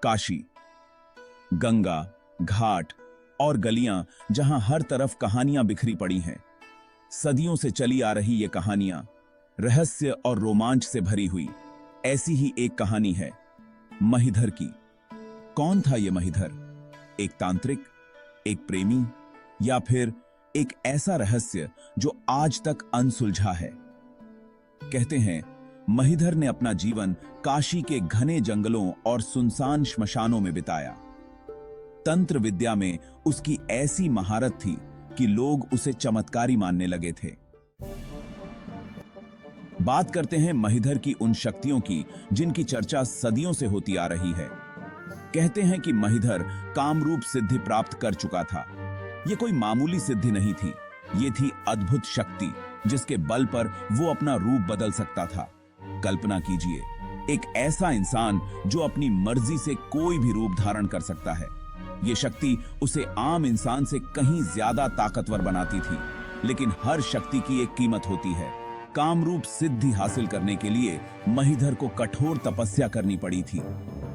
काशी, गंगा, घाट और गलियां जहां हर तरफ कहानियां बिखरी पड़ी हैं। सदियों से चली आ रही ये कहानियां रहस्य और रोमांच से भरी हुई। ऐसी ही एक कहानी है महीधर की। कौन था ये महीधर? एक तांत्रिक, एक प्रेमी, या फिर एक ऐसा रहस्य जो आज तक अनसुलझा है? कहते हैं महीधर ने अपना जीवन काशी के घने जंगलों और सुनसान श्मशानों में बिताया। तंत्र विद्या में उसकी ऐसी महारत थी कि लोग उसे चमत्कारी मानने लगे थे। बात करते हैं महीधर की उन शक्तियों की जिनकी चर्चा सदियों से होती आ रही है। कहते हैं कि महीधर कामरूप सिद्धि प्राप्त कर चुका था। यह कोई मामूली सिद्धि नहीं थी, ये थी अद्भुत शक्ति जिसके बल पर वो अपना रूप बदल सकता था। कल्पना कीजिए, एक ऐसा इंसान जो अपनी मर्जी से कोई भी रूप धारण कर सकता है। ये शक्ति उसे आम इंसान से कहीं ज्यादा ताकतवर बनाती थी। लेकिन हर शक्ति की एक कीमत होती है। कामरूप सिद्धि हासिल करने के लिए महीधर को कठोर तपस्या करनी पड़ी थी।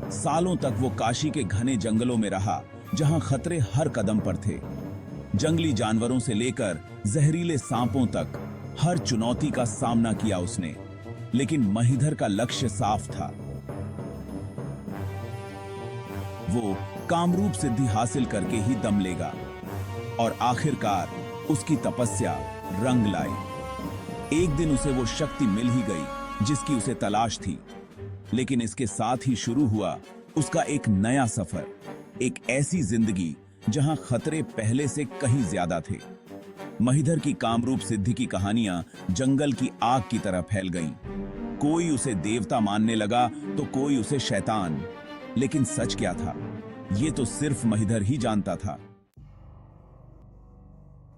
सालों तक वो काशी के घने जंगलों में रहा, जहां खतरे हर कदम पर थे। जंगली जानवरों से लेकर जहरीले सांपों तक हर चुनौती का सामना किया उसने। लेकिन महीधर का लक्ष्य साफ था। वो कामरूप सिद्धि हासिल करके ही दम लेगा। और आखिरकार उसकी तपस्या रंग लाई। एक दिन उसे वो शक्ति मिल ही गई जिसकी उसे तलाश थी। लेकिन इसके साथ ही शुरू हुआ उसका एक नया सफर, एक ऐसी जिंदगी जहां खतरे पहले से कहीं ज्यादा थे। महीधर की कामरूप सिद्धि की कहानियां जंगल की आग की तरह फैल गईं। कोई उसे देवता मानने लगा तो कोई उसे शैतान। लेकिन सच क्या था, ये तो सिर्फ महीधर ही जानता था।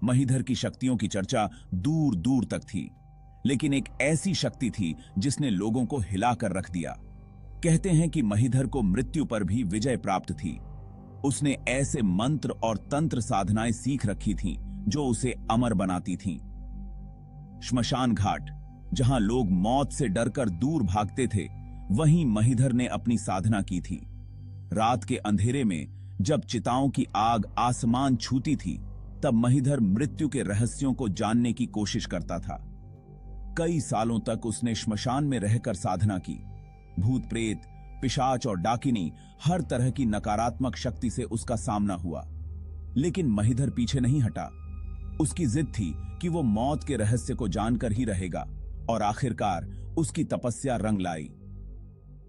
महीधर की शक्तियों की चर्चा दूर दूर तक थी, लेकिन एक ऐसी शक्ति थी जिसने लोगों को हिलाकर रख दिया। कहते हैं कि महीधर को मृत्यु पर भी विजय प्राप्त थी। उसने ऐसे मंत्र और तंत्र साधनाएं सीख रखी थीं जो उसे अमर बनाती थीं। श्मशान घाट, जहां लोग मौत से डरकर दूर भागते थे, वहीं महीधर ने अपनी साधना की थी। रात के अंधेरे में जब चिताओं की आग आसमान छूती थी, तब महीधर मृत्यु के रहस्यों को जानने की कोशिश करता था। कई सालों तक उसने श्मशान में रहकर साधना की। भूत प्रेत, पिशाच और डाकिनी, हर तरह की नकारात्मक शक्ति से उसका सामना हुआ। लेकिन महीधर पीछे नहीं हटा। उसकी जिद थी कि वो मौत के रहस्य को जानकर ही रहेगा। और आखिरकार उसकी तपस्या रंग लाई।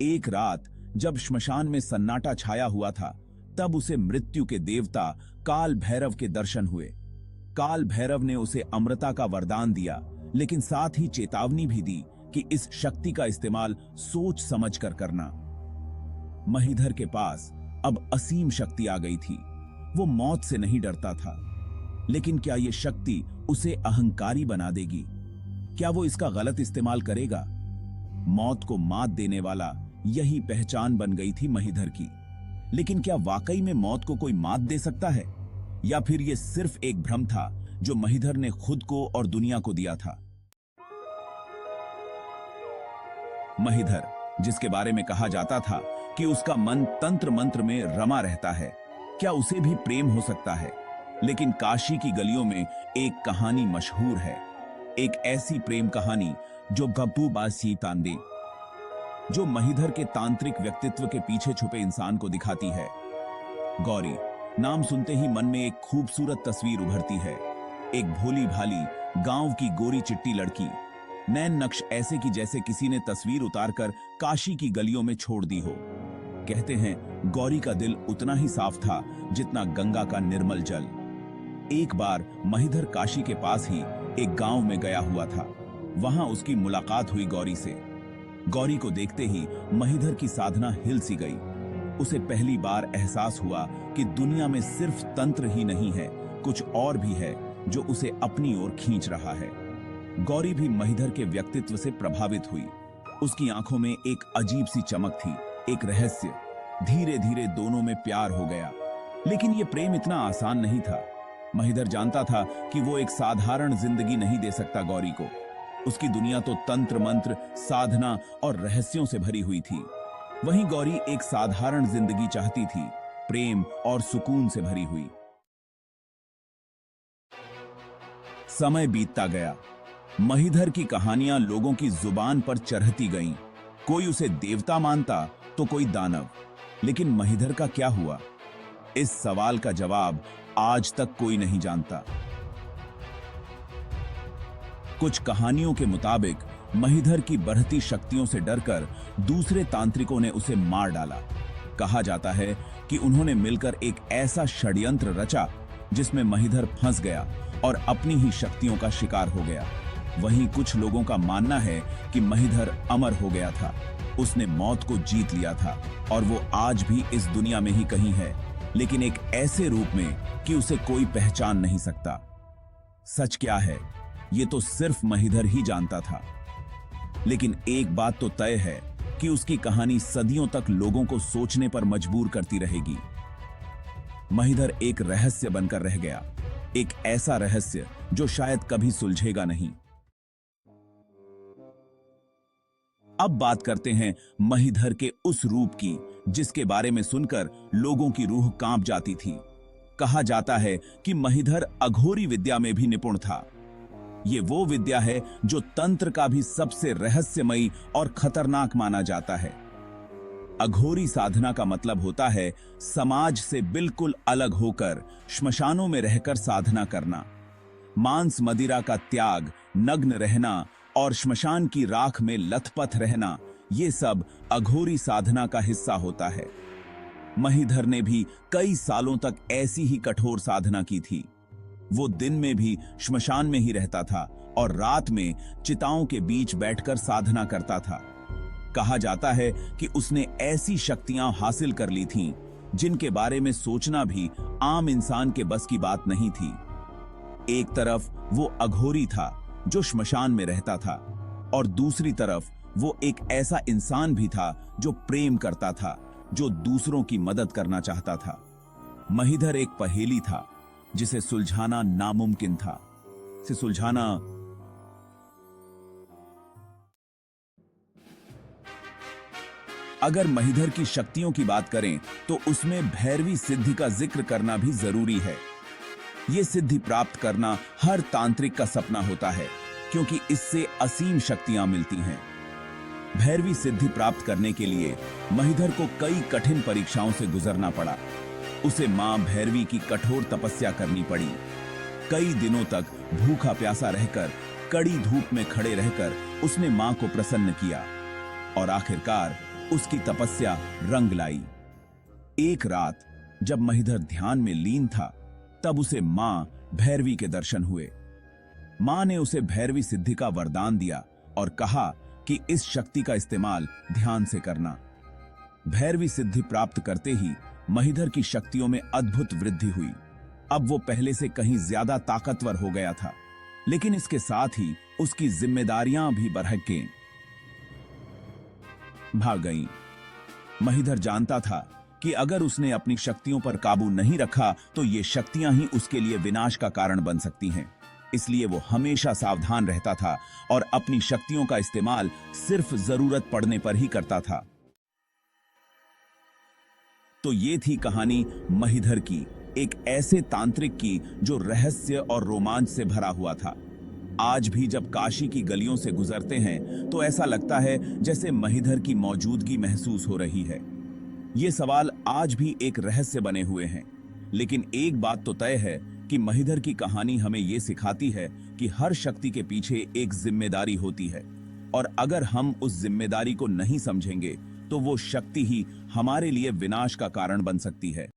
एक रात जब श्मशान में सन्नाटा छाया हुआ था, तब उसे मृत्यु के देवता काल भैरव के दर्शन हुए। काल भैरव ने उसे अमृता का वरदान दिया, लेकिन साथ ही चेतावनी भी दी कि इस शक्ति का इस्तेमाल सोच समझकर करना। महीधर के पास अब असीम शक्ति आ गई थी। वो मौत से नहीं डरता था। लेकिन क्या यह शक्ति उसे अहंकारी बना देगी? क्या वो इसका गलत इस्तेमाल करेगा? मौत को मात देने वाला यही पहचान बन गई थी महीधर की। लेकिन क्या वाकई में मौत को कोई मात दे सकता है, या फिर यह सिर्फ एक भ्रम था जो महीधर ने खुद को और दुनिया को दिया था? महीधर, जिसके बारे में कहा जाता था कि उसका मन तंत्र मंत्र में रमा रहता है, क्या उसे भी प्रेम हो सकता है? लेकिन काशी की गलियों में एक कहानी मशहूर है, एक ऐसी प्रेम कहानी जो गप्पू बासी तांडे, जो महीधर के तांत्रिक व्यक्तित्व के पीछे छुपे इंसान को दिखाती है। गौरी नाम सुनते ही मन में एक खूबसूरत तस्वीर उभरती है। एक भोली भाली गांव की गोरी चिट्टी लड़की, नैन नक्श ऐसे कि जैसे किसी ने तस्वीर उतारकर काशी की गलियों में छोड़ दी हो। कहते हैं गौरी का दिल उतना ही साफ था जितना गंगा का निर्मल जल। एक बार महीधर काशी के पास ही एक गांव में गया हुआ था। वहां उसकी मुलाकात हुई गौरी से। गौरी को देखते ही महीधर की साधना हिल सी गई। उसे पहली बार एहसास हुआ कि दुनिया में सिर्फ तंत्र ही नहीं है, कुछ और भी है जो उसे अपनी ओर खींच रहा है। गौरी भी महीधर के व्यक्तित्व से प्रभावित हुई। उसकी आंखों में एक अजीब सी चमक थी, एक रहस्य। धीरे धीरे दोनों में प्यार हो गया। लेकिन यह प्रेम इतना आसान नहीं था। महीधर जानता था कि वो एक साधारण जिंदगी नहीं दे सकता गौरी को। उसकी दुनिया तो तंत्र मंत्र, साधना और रहस्यों से भरी हुई थी। वहीं गौरी एक साधारण जिंदगी चाहती थी, प्रेम और सुकून से भरी हुई। समय बीतता गया। महीधर की कहानियां लोगों की जुबान पर चढ़ती गईं। कोई उसे देवता मानता तो कोई दानव। लेकिन महीधर का क्या हुआ? इस सवाल का जवाब आज तक कोई नहीं जानता। कुछ कहानियों के मुताबिक महीधर की बढ़ती शक्तियों से डरकर दूसरे तांत्रिकों ने उसे मार डाला। कहा जाता है कि उन्होंने मिलकर एक ऐसा षड्यंत्र रचा जिसमें महीधर फंस गया और अपनी ही शक्तियों का शिकार हो गया। वहीं कुछ लोगों का मानना है कि महीधर अमर हो गया था, उसने मौत को जीत लिया था और वो आज भी इस दुनिया में ही कहीं है, लेकिन एक ऐसे रूप में कि उसे कोई पहचान नहीं सकता। सच क्या है, ये तो सिर्फ महीधर ही जानता था। लेकिन एक बात तो तय है कि उसकी कहानी सदियों तक लोगों को सोचने पर मजबूर करती रहेगी। महीधर एक रहस्य बनकर रह गया, एक ऐसा रहस्य जो शायद कभी सुलझेगा नहीं। अब बात करते हैं महीधर के उस रूप की जिसके बारे में सुनकर लोगों की रूह कांप जाती थी। कहा जाता है कि महीधर अघोरी विद्या में भी निपुण था। ये वो विद्या है जो तंत्र का भी सबसे रहस्यमयी और खतरनाक माना जाता है। अघोरी साधना का मतलब होता है समाज से बिल्कुल अलग होकर श्मशानों में रहकर साधना करना। मांस मदिरा का त्याग, नग्न रहना और श्मशान की राख में लथपथ रहना, ये सब अघोरी साधना का हिस्सा होता है। महीधर ने भी कई सालों तक ऐसी ही कठोर साधना की थी। वो दिन में भी श्मशान में ही रहता था और रात में चिताओं के बीच बैठकर साधना करता था। कहा जाता है कि उसने ऐसी शक्तियां हासिल कर ली थीं जिनके बारे में सोचना भी आम इंसान के बस की बात नहीं थी। एक तरफ वो अघोरी था जो श्मशान में रहता था और दूसरी तरफ वो एक ऐसा इंसान भी था जो प्रेम करता था, जो दूसरों की मदद करना चाहता था। महीधर एक पहेली था जिसे सुलझाना नामुमकिन था। अगर महीधर की शक्तियों की बात करें तो उसमें भैरवी सिद्धि का जिक्र करना भी जरूरी है। यह सिद्धि प्राप्त करना हर तांत्रिक का सपना होता है, क्योंकि इससे असीम शक्तियां मिलती हैं। भैरवी सिद्धि प्राप्त करने के लिए महीधर को कई कठिन परीक्षाओं से गुजरना पड़ा। उसे मां भैरवी की कठोर तपस्या करनी पड़ी। कई दिनों तक भूखा प्यासा रहकर, कड़ी धूप में खड़े रहकर उसने मां को प्रसन्न किया और आखिरकार उसकी तपस्या रंग लाई। एक रात जब महीधर ध्यान में लीन था, तब उसे मां भैरवी के दर्शन हुए। मां ने उसे भैरवी सिद्धि का वरदान दिया और कहा कि इस शक्ति का इस्तेमाल ध्यान से करना। भैरवी सिद्धि प्राप्त करते ही महीधर की शक्तियों में अद्भुत वृद्धि हुई। अब वो पहले से कहीं ज्यादा ताकतवर हो गया था, लेकिन इसके साथ ही उसकी जिम्मेदारियां भी बढ़ गईं। महीधर जानता था कि अगर उसने अपनी शक्तियों पर काबू नहीं रखा तो ये शक्तियां ही उसके लिए विनाश का कारण बन सकती हैं। इसलिए वो हमेशा सावधान रहता था और अपनी शक्तियों का इस्तेमाल सिर्फ जरूरत पड़ने पर ही करता था। तो ये थी कहानी महीधर की, एक ऐसे तांत्रिक की जो रहस्य और रोमांच से भरा हुआ था। आज भी जब काशी की गलियों से गुजरते हैं तो ऐसा लगता है जैसे महीधर की मौजूदगी महसूस हो रही है। ये सवाल आज भी एक रहस्य बने हुए हैं, लेकिन एक बात तो तय है कि महीधर की कहानी हमें ये सिखाती है कि हर शक्ति के पीछे एक जिम्मेदारी होती है, और अगर हम उस जिम्मेदारी को नहीं समझेंगे तो वो शक्ति ही हमारे लिए विनाश का कारण बन सकती है।